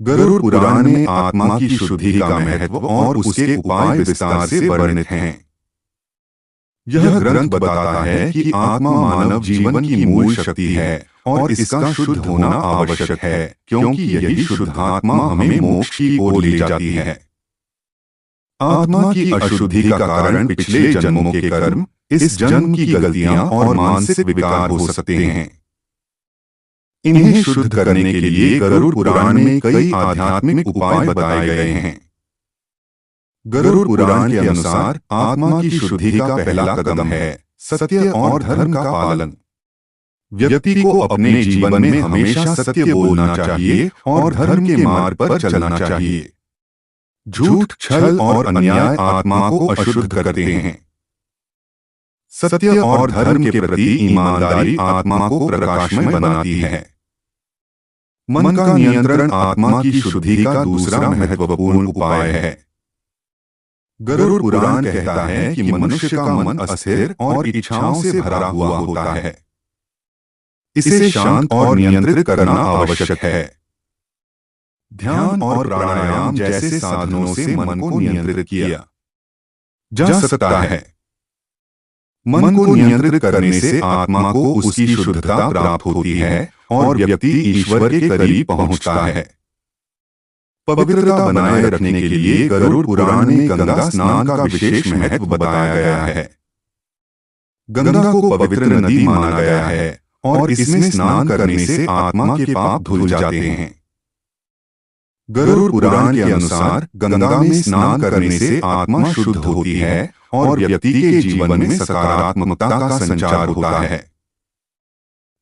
गरुड़ पुराण में आत्मा की शुद्धि का महत्व और उसके उपाय विस्तार से वर्णित हैं। यह ग्रंथ बताता है कि आत्मा मानव जीवन की मूल शक्ति है और इसका शुद्ध होना आवश्यक है, क्योंकि यही शुद्ध आत्मा हमें मोक्ष की ओर ले जाती है। आत्मा की अशुद्धि का कारण पिछले जन्मों के कर्म, इस जन्म की गलतियां और मानसिक विकार हो सकते हैं। इन्हें शुद्ध करने के लिए गरुड़ पुराण में कई आध्यात्मिक उपाय बताए गए हैं। गरुड़ पुराण के अनुसार आत्मा की शुद्धि का पहला कदम है सत्य और धर्म का पालन। व्यक्ति को अपने जीवन में हमेशा सत्य बोलना चाहिए और धर्म के मार्ग पर चलना चाहिए। झूठ, छल और अन्याय आत्मा को अशुद्ध करते हैं। सत्य और धर्म के प्रति ईमानदारी आत्मा को प्रकाशमय बनाती है। मन का नियंत्रण आत्मा की शुद्धि का दूसरा महत्वपूर्ण उपाय है। गरुड़ पुराण कहता है कि मनुष्य का मन अस्थिर और इच्छाओं से भरा हुआ होता है। इसे शांत और नियंत्रित करना आवश्यक है। ध्यान और प्राणायाम जैसे साधनों से मन को नियंत्रित किया जा सकता है। मन को नियंत्रित करने से आत्मा को उसकी शुद्धता प्राप्त होती है और व्यक्ति ईश्वर के करीब पहुंचता है। पवित्रता बनाए रखने के लिए गरुड़ पुराण में गंगा स्नान का विशेष महत्व बताया गया है। गंगा को पवित्र नदी माना गया है और इसमें स्नान करने से आत्मा के पाप धुल जाते हैं। गरुड़ पुराण के अनुसार गंगा में स्नान करने से आत्मा शुद्ध होती है और व्यक्ति के जीवन में सकारात्मकता का संचार होता है।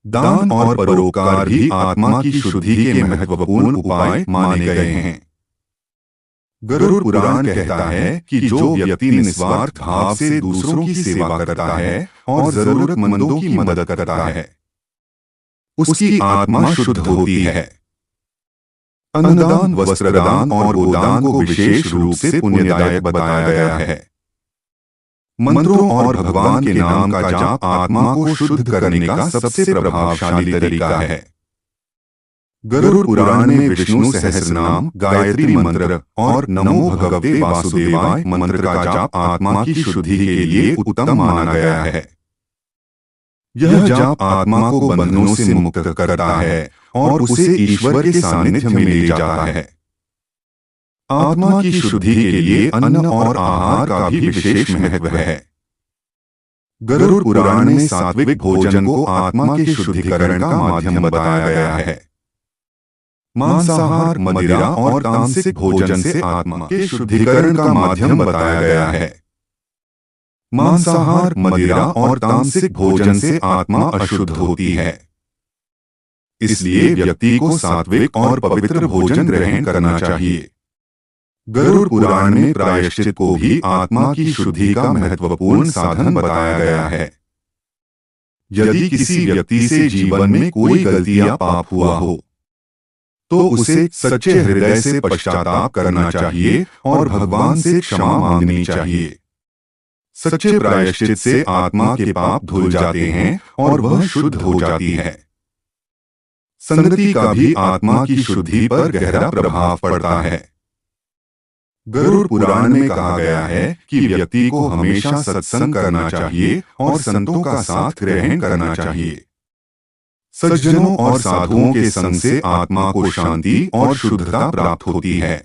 दान और परोपकार भी आत्मा की शुद्धि के महत्वपूर्ण उपाय माने गए हैं। गरुड़ पुराण कहता है कि जो व्यक्ति निस्वार्थ भाव से दूसरों की सेवा करता है और जरूरतमंदों की मदद करता है, उसकी आत्मा शुद्ध होती है। अन्नदान, वस्त्रदान और गोदान को विशेष रूप से पुण्यदायक बताया गया है। मंत्रों और भगवान के नाम का जाप आत्मा को शुद्ध करने का सबसे प्रभावशाली तरीका है। गरुड़ पुराण में विष्णु सहस्रनाम, गायत्री मंत्र और नमो भगवते वासुदेवाय मंत्र का जाप आत्मा की शुद्धि के लिए उत्तम माना गया है। यह जाप आत्मा को बंधनों से मुक्त करता है और उसे ईश्वर के सानिध्य में ले जाता है। आत्मा की शुद्धि के लिए अन्न और आहार का भी विशेष महत्व है। गरुड़ पुराण में सात्विक भोजन को आत्मा के शुद्धिकरण का माध्यम बताया गया है। मांसाहार, मदिरा और तामसिक भोजन से आत्मा के शुद्धिकरण का माध्यम बताया गया है। मांसाहार, मदिरा और तामसिक भोजन से आत्मा अशुद्ध होती है। इसलिए व्यक्ति को सात्विक और पवित्र भोजन ग्रहण करना चाहिए। गरुड़ पुराण में प्रायश्चित को भी आत्मा की शुद्धि का महत्वपूर्ण साधन बताया गया है। यदि किसी व्यक्ति से जीवन में कोई गलती या पाप हुआ हो, तो उसे सच्चे हृदय से पश्चाताप करना चाहिए और भगवान से क्षमा मांगनी चाहिए। सच्चे प्रायश्चित से आत्मा के पाप धुल जाते हैं और वह शुद्ध हो जाती है। संगति का भी आत्मा की शुद्धि पर गहरा प्रभाव पड़ता है। गरुड़ पुराण में कहा गया है कि व्यक्ति को हमेशा सत्संग करना चाहिए और संतों का साथ ग्रहण करना चाहिए। सज्जनों और साधुओं के संग से आत्मा को शांति और शुद्धता प्राप्त होती है।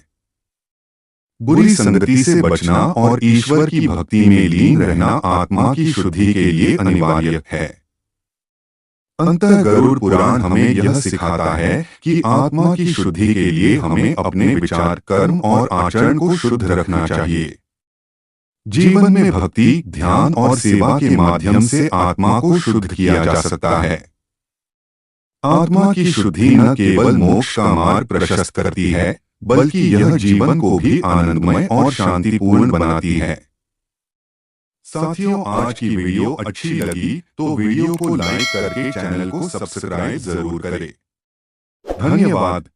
बुरी संगति से बचना और ईश्वर की भक्ति में लीन रहना आत्मा की शुद्धि के लिए अनिवार्य है। अंततः गरुड़ पुराण हमें यह सिखाता है कि आत्मा की शुद्धि के लिए हमें अपने विचार, कर्म और आचरण को शुद्ध रखना चाहिए। जीवन में भक्ति, ध्यान और सेवा के माध्यम से आत्मा को शुद्ध किया जा सकता है। आत्मा की शुद्धि न केवल मोक्ष का मार्ग प्रशस्त करती है, बल्कि यह जीवन को भी आनंदमय और शांतिपूर्ण बनाती है। साथियों, आज की वीडियो अच्छी लगी तो वीडियो को लाइक करके चैनल को सब्सक्राइब जरूर करें। धन्यवाद।